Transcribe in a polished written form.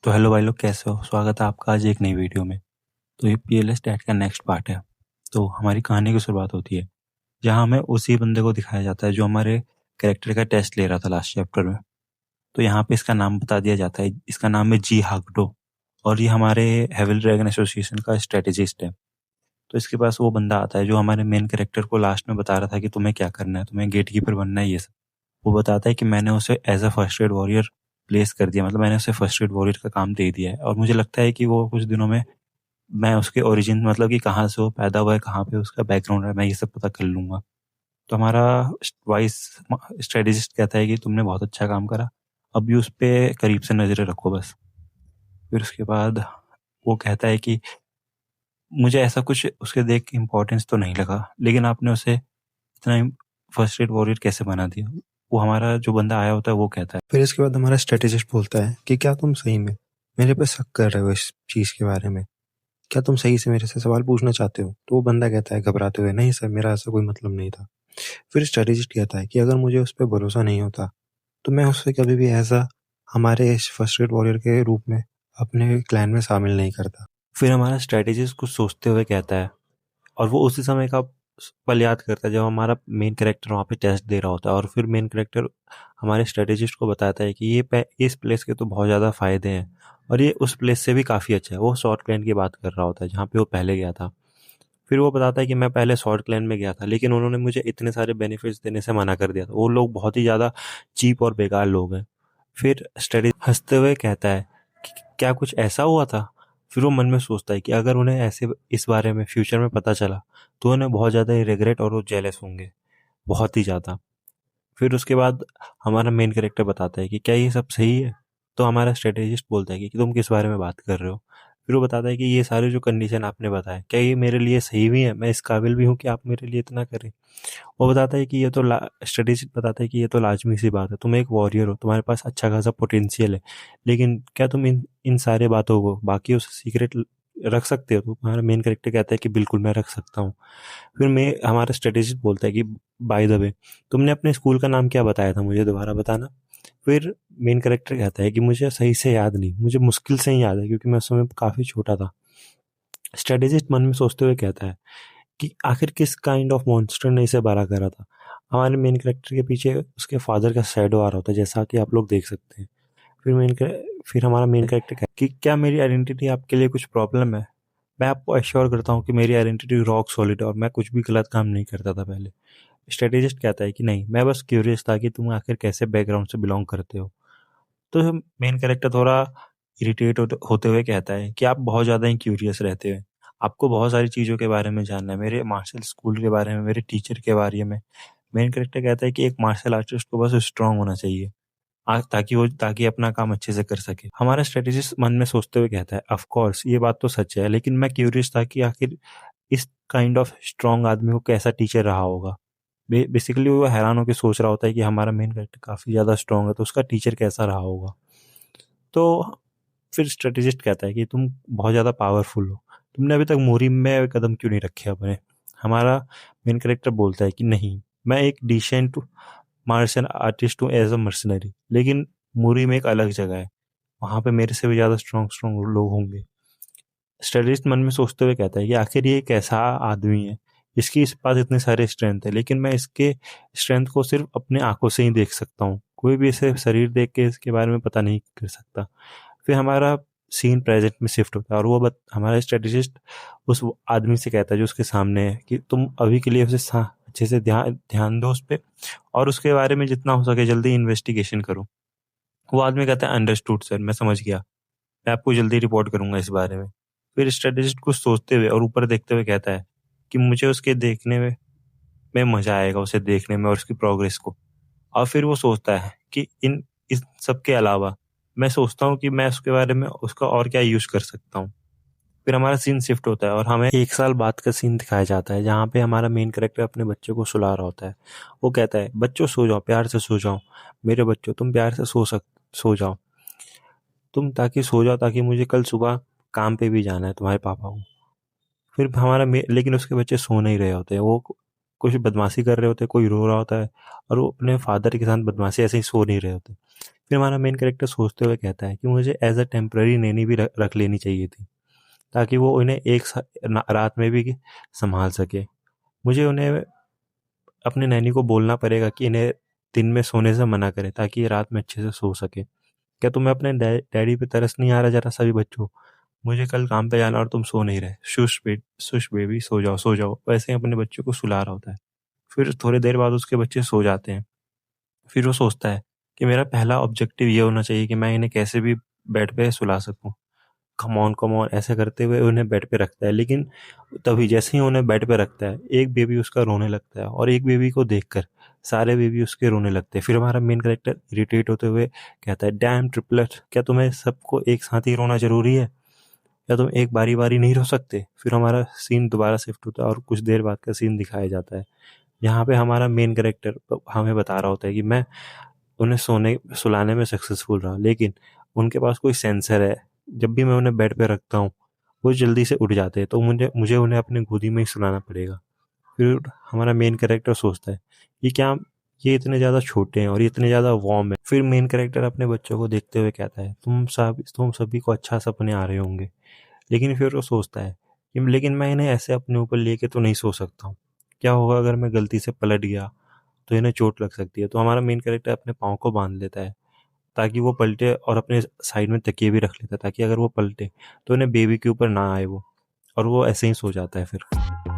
तो हेलो भाई लोग, कैसे हो? स्वागत है आपका आज एक नई वीडियो में। तो ये पीएलएस टैट का नेक्स्ट पार्ट है। तो हमारी कहानी की शुरुआत होती है जहाँ हमें उसी बंदे को दिखाया जाता है जो हमारे कैरेक्टर का टेस्ट ले रहा था लास्ट चैप्टर में। तो यहाँ पे इसका नाम बता दिया जाता है, इसका नाम है जी हागडो। और ये हमारे हेविल ड्रैगन एसोसिएशन का स्ट्रेटेजिस्ट है। तो इसके पास वो बंदा आता है जो हमारे मेन कैरेक्टर को लास्ट में बता रहा था कि तुम्हें क्या करना है, तुम्हें गेट कीपर बनना है, ये सब। वो बताता है कि मैंने उसे as a first aid warrior place कर दिया, मतलब मैंने उसे फर्स्ट एड वॉरियर का काम दे दिया है। और मुझे लगता है कि वो कुछ दिनों में मैं उसके ओरिजिन, मतलब कि कहाँ से वो पैदा हुआ है, कहाँ पे उसका बैकग्राउंड है, मैं ये सब पता कर लूंगा। तो हमारा वाइस स्ट्रेटेजिस्ट कहता है कि तुमने बहुत अच्छा काम करा, अब भी उस पर करीब से नजरें रखो बस। फिर उसके बाद वो कहता है कि मुझे ऐसा कुछ उसके देख के इम्पोर्टेंस तो नहीं लगा, लेकिन आपने उसे इतना फर्स्ट एड वॉरियर कैसे बना दिया? वो हमारा जो बंदा आया होता है वो कहता है। फिर इसके बाद हमारा स्ट्रेटेजिस्ट बोलता है कि क्या तुम सही में मेरे पे शक कर रहे हो इस चीज़ के बारे में? क्या तुम सही से मेरे से सवाल पूछना चाहते हो? तो वो बंदा कहता है घबराते हुए, नहीं सर, मेरा ऐसा कोई मतलब नहीं था। फिर स्ट्रेटेजिस्ट कहता है कि अगर मुझे उस पर भरोसा नहीं होता तो मैं उससे कभी भी ऐसा हमारे इस फर्स्ट एड वॉरियर के रूप में अपने क्लैन में शामिल नहीं करता। फिर हमारा स्ट्रेटेजिस्ट कुछ सोचते हुए कहता है, और वो उसी समय का पल याद करता है जब हमारा मेन कैरेक्टर वहाँ पे टेस्ट दे रहा होता है। और फिर मेन कैरेक्टर हमारे स्ट्रेटेजिस्ट को बताता है कि इस प्लेस के तो बहुत ज़्यादा फायदे हैं, और ये उस प्लेस से भी काफ़ी अच्छा है। वो शॉर्ट क्लैन की बात कर रहा होता है जहाँ पे वो पहले गया था। फिर वो बताता है कि मैं पहले शॉर्ट क्लैन में गया था, लेकिन उन्होंने मुझे इतने सारे बेनिफिट्स देने से मना कर दिया था। वो लोग बहुत ही ज़्यादा चीप और बेकार लोग हैं। फिर स्टडी हंसते हुए कहता है कि क्या कुछ ऐसा हुआ था? फिर वो मन में सोचता है कि अगर उन्हें ऐसे इस बारे में फ्यूचर में पता चला तो उन्हें बहुत ज़्यादा ही रिग्रेट और वो जेलस होंगे, बहुत ही ज़्यादा। फिर उसके बाद हमारा मेन कैरेक्टर बताता है कि क्या ये सब सही है? तो हमारा स्ट्रेटेजिस्ट बोलता है कि तुम किस बारे में बात कर रहे हो? फिर वो बताता है कि ये सारे जो कंडीशन आपने बताए, क्या ये मेरे लिए सही भी है? मैं इस काबिल भी हूँ कि आप मेरे लिए इतना करें? वो बताता है कि ये तो स्ट्रेटेजिस्ट बताता है कि ये तो लाजमी सी बात है, तुम एक वॉरियर हो, तुम्हारे पास अच्छा खासा पोटेंशियल है, लेकिन क्या तुम इन इन सारे बातों को बाकियों से सीक्रेट रख सकते हो? तो हमारा मेन कैरेक्टर कहता है कि बिल्कुल मैं रख सकता हूँ। फिर मैं हमारा स्ट्रेटेजिस्ट बोलता है कि बाय द वे, तुमने अपने स्कूल का नाम क्या बताया था, मुझे दोबारा बताना। फिर मेन कैरेक्टर कहता है कि मुझे सही से याद नहीं, मुझे मुश्किल से ही याद है क्योंकि मैं उस समय काफ़ी छोटा था। स्ट्रेटेजिस्ट मन में सोचते हुए कहता है कि आखिर किस काइंड ऑफ मॉन्स्टर ने इसे बड़ा करा था? हमारे मेन कैरेक्टर के पीछे उसके फादर का शैडो आ रहा होता है, जैसा कि आप लोग देख सकते हैं। फिर हमारा मेन कैरेक्टर कहता है कि क्या मेरी आइडेंटिटी आपके लिए कुछ प्रॉब्लम है? मैं आपको एश्योर करता हूँ कि मेरी आइडेंटिटी रॉक सॉलिड है और मैं कुछ भी गलत काम नहीं करता था पहले। स्ट्रेटेजिस्ट कहता है कि नहीं, मैं बस क्यूरियस था कि तुम आखिर कैसे बैकग्राउंड से बिलोंग करते हो। तो मेन कैरेक्टर थोड़ा इरिटेट होते हुए कहता है कि आप बहुत ज़्यादा ही क्यूरियस रहते हैं, आपको बहुत सारी चीज़ों के बारे में जानना है, मेरे मार्शल स्कूल के बारे में, मेरे टीचर के बारे में। मेन कैरेक्टर कहता है कि एक मार्शल आर्टिस्ट को बस स्ट्रांग होना चाहिए, ताकि अपना काम अच्छे से कर सके। हमारा स्ट्रेटेजिस्ट मन में सोचते हुए कहता है, ऑफ कोर्स ये बात तो सच है, लेकिन मैं क्यूरियस था कि आखिर इस काइंड ऑफ स्ट्रांग आदमी को कैसा टीचर रहा होगा। बेसिकली वो हैरान होकर सोच रहा होता है कि हमारा मेन कैरेक्टर काफ़ी ज़्यादा स्ट्रांग है, तो उसका टीचर कैसा रहा होगा। तो फिर स्ट्रेटेजिस्ट कहता है कि तुम बहुत ज़्यादा पावरफुल हो, तुमने अभी तक मोरी में कदम क्यों नहीं रखे अपने? हमारा मेन कैरेक्टर बोलता है कि नहीं, मैं एक डिसेंट मार्शल आर्टिस्ट हूँ एज अ मर्सनरी, लेकिन मोरी में एक अलग जगह है, वहाँ पे मेरे से भी ज़्यादा स्ट्रॉन्ग स्ट्रॉन्ग लोग होंगे। स्ट्रेटेजिस्ट मन में सोचते हुए कहता है कि आखिर ये एक ऐसा आदमी है जिसकी इस पास इतने सारे स्ट्रेंथ है, लेकिन मैं इसके स्ट्रेंथ को सिर्फ अपने आंखों से ही देख सकता हूँ, कोई भी इसे शरीर देख के इसके बारे में पता नहीं कर सकता। फिर हमारा सीन प्रेजेंट में शिफ्ट होता है और हमारा स्ट्रेटेजिस्ट उस आदमी से कहता है जो उसके सामने है कि तुम अभी के लिए उसे अच्छे से ध्यान ध्यान दो उस पर, और उसके बारे में जितना हो सके जल्दी इन्वेस्टिगेशन करो। वो आदमी कहता है अंडरस्टूड सर, मैं समझ गया, मैं आपको जल्दी रिपोर्ट करूंगा इस बारे में। फिर स्ट्रेटेजिस्ट कुछ सोचते हुए और ऊपर देखते हुए कहता है कि मुझे उसके देखने में मजा आएगा, उसे देखने में और उसकी प्रोग्रेस को। और फिर वो सोचता है कि इस सब के अलावा मैं सोचता हूँ कि मैं उसके बारे में उसका और क्या यूज कर सकता हूँ। फिर हमारा सीन शिफ्ट होता है और हमें 1 साल बाद का सीन दिखाया जाता है जहाँ पे हमारा मेन कैरेक्टर अपने बच्चों को सुला रहा होता है। वो कहता है, बच्चों सो जाओ, प्यार से सो जाओ, मेरे बच्चों तुम प्यार से सो जाओ, तुम ताकि सो जाओ, ताकि मुझे कल सुबह काम पे भी जाना है तुम्हारे पापा को। फिर लेकिन उसके बच्चे सो नहीं रहे होते हैं, वो कुछ बदमाशी कर रहे होते हैं, कोई रो रहा होता है और वो अपने फादर के साथ बदमाशी ऐसे ही सो नहीं रहे होते। फिर हमारा मेन कैरेक्टर सोचते हुए कहता है कि मुझे एज अ टेम्पररी नैनी भी रख लेनी चाहिए थी, ताकि वो उन्हें रात में भी संभाल सके। मुझे उन्हें अपने नैनी को बोलना पड़ेगा कि इन्हें दिन में सोने से मना करे, ताकि ये रात में अच्छे से सो सके। क्या तुम्हें अपने डैडी पे तरस नहीं आ रहा जरा सभी बच्चों? मुझे कल काम पे जाना और तुम सो नहीं रहे। शुश बेबी, सो जाओ सो जाओ। वैसे ही अपने बच्चों को सुला रहा होता है। फिर थोड़ी देर बाद उसके बच्चे सो जाते हैं। फिर वो सोचता है कि मेरा पहला ऑब्जेक्टिव ये होना चाहिए कि मैं इन्हें कैसे भी बेड पे सुला सकूं। कम ऑन ऐसे करते हुए उन्हें बेड पे रखता है। लेकिन तभी जैसे ही उन्हें बेड पे रखता है, एक बेबी उसका रोने लगता है और एक बेबी को देखकर सारे बेबी उसके रोने लगते हैं। फिर हमारा मेन कैरेक्टर इरिटेट होते हुए कहता है, डैम ट्रिपलेट, क्या तुम्हें सबको एक साथ ही रोना जरूरी है? क्या तुम एक बारी बारी नहीं रो सकते? फिर हमारा सीन दोबारा शिफ्ट होता है और कुछ देर बाद का सीन दिखाया जाता है। यहाँ पे हमारा मेन कैरेक्टर हमें बता रहा होता है कि मैं उन्हें सुलाने में सक्सेसफुल रहा, लेकिन उनके पास कोई सेंसर है। जब भी मैं उन्हें बेड पे रखता हूँ, वो जल्दी से उठ जाते हैं, तो मुझे मुझे उन्हें अपनी गोदी में ही सुलाना पड़ेगा। फिर हमारा मेन कैरेक्टर सोचता है कि क्या ये इतने ज़्यादा छोटे हैं और ये इतने ज़्यादा वार्म है। फिर मेन कैरेक्टर अपने बच्चों को देखते हुए कहता है, तुम सभी को अच्छा सपने आ रहे होंगे। लेकिन फिर वो सोचता है कि लेकिन मैं इन्हें ऐसे अपने ऊपर लेके तो नहीं सो सकता हूँ। क्या होगा अगर मैं गलती से पलट गया? तो इन्हें चोट लग सकती है। तो हमारा मेन कैरेक्टर अपने पाँव को बांध लेता है, ताकि वो पलटे, और अपने साइड में तकिए भी रख लेता है, ताकि अगर वो पलटे तो इन्हें बेबी के ऊपर ना आए वो, और वो ऐसे ही सो जाता है फिर।